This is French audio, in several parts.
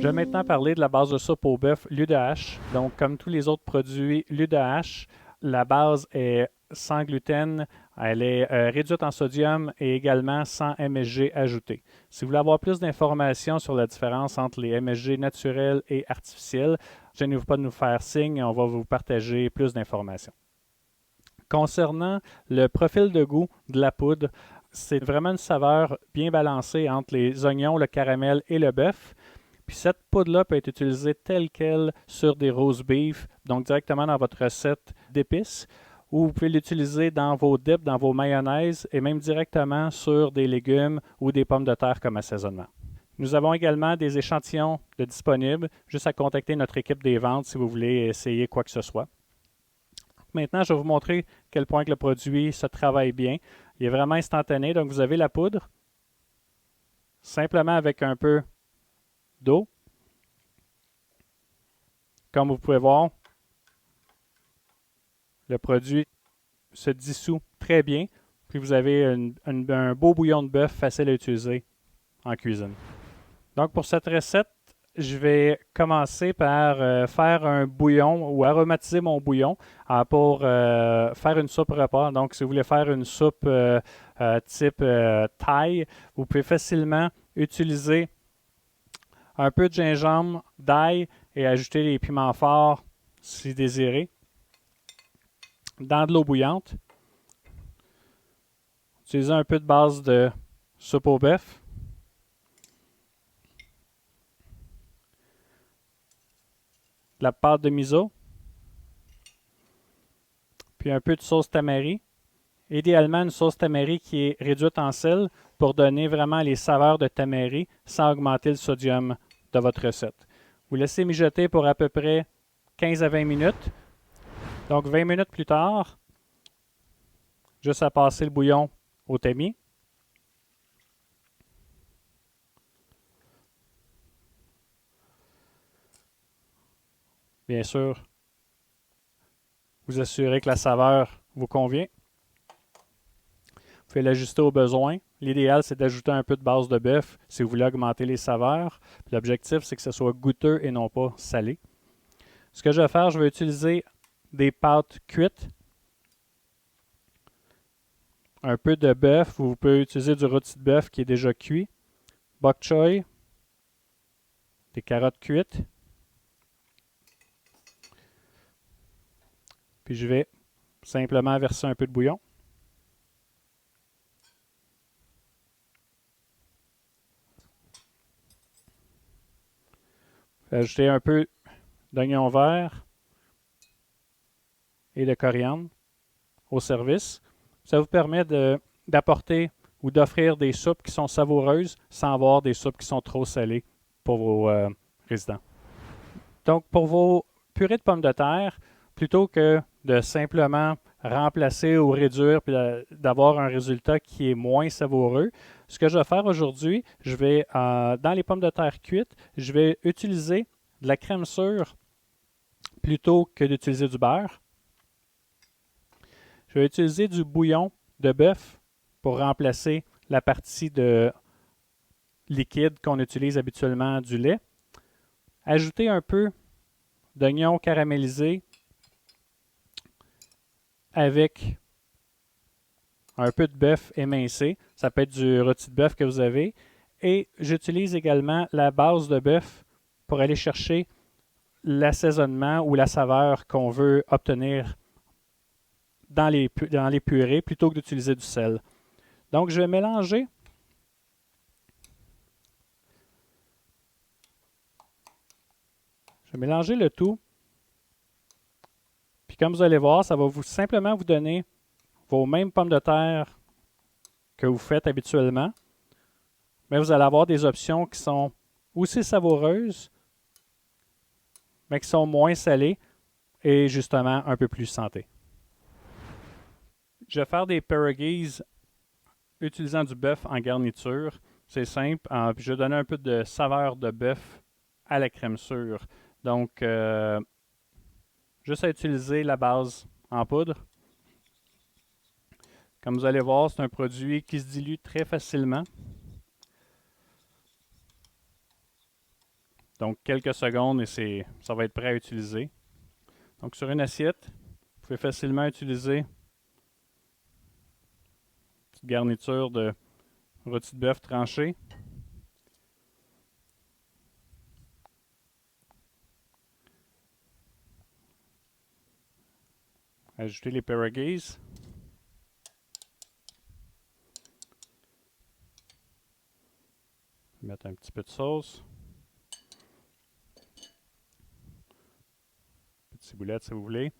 Je vais maintenant parler de la base de soupe au bœuf l'UDH. Donc, comme tous les autres produits l'UDH, la base est sans gluten, elle est réduite en sodium et également sans MSG ajouté. Si vous voulez avoir plus d'informations sur la différence entre les MSG naturels et artificiels, gênez-vous pas de nous faire signe et on va vous partager plus d'informations. Concernant le profil de goût de la poudre, c'est vraiment une saveur bien balancée entre les oignons, le caramel et le bœuf. Puis cette poudre-là peut être utilisée telle qu'elle sur des roast beef, donc directement dans votre recette d'épices, ou vous pouvez l'utiliser dans vos dips, dans vos mayonnaises, et même directement sur des légumes ou des pommes de terre comme assaisonnement. Nous avons également des échantillons de disponibles, juste à contacter notre équipe des ventes si vous voulez essayer quoi que ce soit. Maintenant, je vais vous montrer à quel point que le produit se travaille bien. Il est vraiment instantané, donc vous avez la poudre, simplement avec un peu d'eau. Comme vous pouvez voir, le produit se dissout très bien. Puis vous avez un beau bouillon de bœuf facile à utiliser en cuisine. Donc pour cette recette, je vais commencer par faire un bouillon ou aromatiser mon bouillon pour faire une soupe repas. Donc si vous voulez faire une soupe type thaï, vous pouvez facilement utiliser un peu de gingembre, d'ail et ajouter les piments forts si désiré dans de l'eau bouillante. Utilisez un peu de base de soupe au bœuf. De la pâte de miso. Puis un peu de sauce tamari. Idéalement, une sauce tamari qui est réduite en sel pour donner vraiment les saveurs de tamari sans augmenter le sodium de votre recette. Vous laissez mijoter pour à peu près 15 à 20 minutes. Donc 20 minutes plus tard, juste à passer le bouillon au tamis. Bien sûr, vous assurez que la saveur vous convient. Vous pouvez l'ajuster au besoin. L'idéal, c'est d'ajouter un peu de base de bœuf si vous voulez augmenter les saveurs. L'objectif, c'est que ce soit goûteux et non pas salé. Ce que je vais faire, je vais utiliser des pâtes cuites, un peu de bœuf. Vous pouvez utiliser du rôti de bœuf qui est déjà cuit, bok choy, des carottes cuites. Puis je vais simplement verser un peu de bouillon. Ajouter un peu d'oignon vert et de coriandre au service. Ça vous permet d'apporter ou d'offrir des soupes qui sont savoureuses sans avoir des soupes qui sont trop salées pour vos résidents. Donc, pour vos purées de pommes de terre, plutôt que de simplement remplacer ou réduire puis d'avoir un résultat qui est moins savoureux, ce que je vais faire aujourd'hui, je vais, dans les pommes de terre cuites, je vais utiliser de la crème sûre plutôt que d'utiliser du beurre. Je vais utiliser du bouillon de bœuf pour remplacer la partie de liquide qu'on utilise habituellement du lait. Ajouter un peu d'oignon caramélisé avec un peu de bœuf émincé. Ça peut être du rôti de bœuf que vous avez. Et j'utilise également la base de bœuf pour aller chercher l'assaisonnement ou la saveur qu'on veut obtenir dans les purées plutôt que d'utiliser du sel. Donc, je vais mélanger. Je vais mélanger le tout. Puis comme vous allez voir, ça va simplement vous donner vos mêmes pommes de terre que vous faites habituellement. Mais vous allez avoir des options qui sont aussi savoureuses, mais qui sont moins salées et justement un peu plus santé. Je vais faire des pierogies utilisant du bœuf en garniture. C'est simple. Puis je vais donner un peu de saveur de bœuf à la crème sûre. Donc, juste à utiliser la base en poudre. Comme vous allez voir, c'est un produit qui se dilue très facilement. Donc, quelques secondes et ça va être prêt à utiliser. Donc, sur une assiette, vous pouvez facilement utiliser une petite garniture de rôti de bœuf tranché. Ajouter les pierogies. Mettre un petit peu de sauce. Petite ciboulette si vous voulez.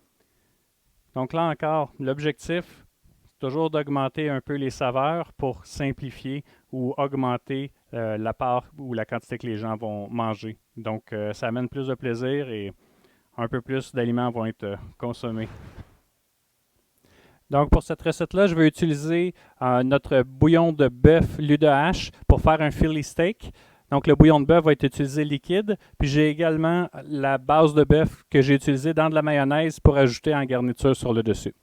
Donc là encore, l'objectif, c'est toujours d'augmenter un peu les saveurs pour simplifier ou augmenter la part ou la quantité que les gens vont manger. Donc ça amène plus de plaisir et un peu plus d'aliments vont être consommés. Donc pour cette recette-là, je vais utiliser notre bouillon de bœuf Lude-Hache pour faire un Philly steak. Donc le bouillon de bœuf va être utilisé liquide. Puis j'ai également la base de bœuf que j'ai utilisée dans de la mayonnaise pour ajouter en garniture sur le dessus.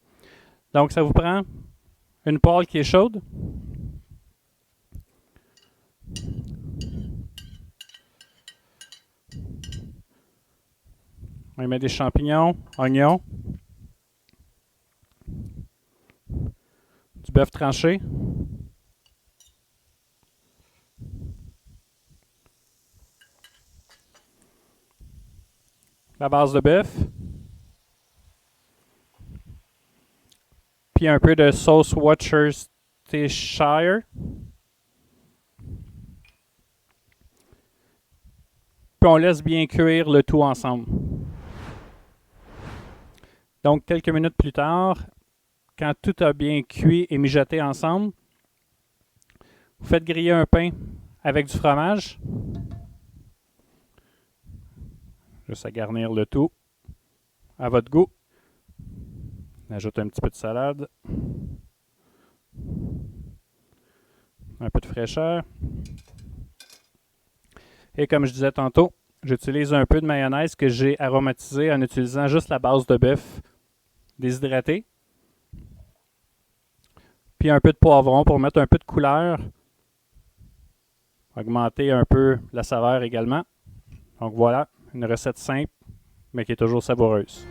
Donc ça vous prend une poêle qui est chaude. On y met des champignons, oignons, du bœuf tranché, la base de bœuf, puis un peu de sauce Worcestershire. Puis on laisse bien cuire le tout ensemble. Donc quelques minutes plus tard, quand tout a bien cuit et mijoté ensemble, vous faites griller un pain avec du fromage. Juste à garnir le tout à votre goût. On ajoute un petit peu de salade. Un peu de fraîcheur. Et comme je disais tantôt, j'utilise un peu de mayonnaise que j'ai aromatisée en utilisant juste la base de bœuf déshydratée. Puis un peu de poivron pour mettre un peu de couleur. Augmenter un peu la saveur également. Donc voilà, une recette simple, mais qui est toujours savoureuse.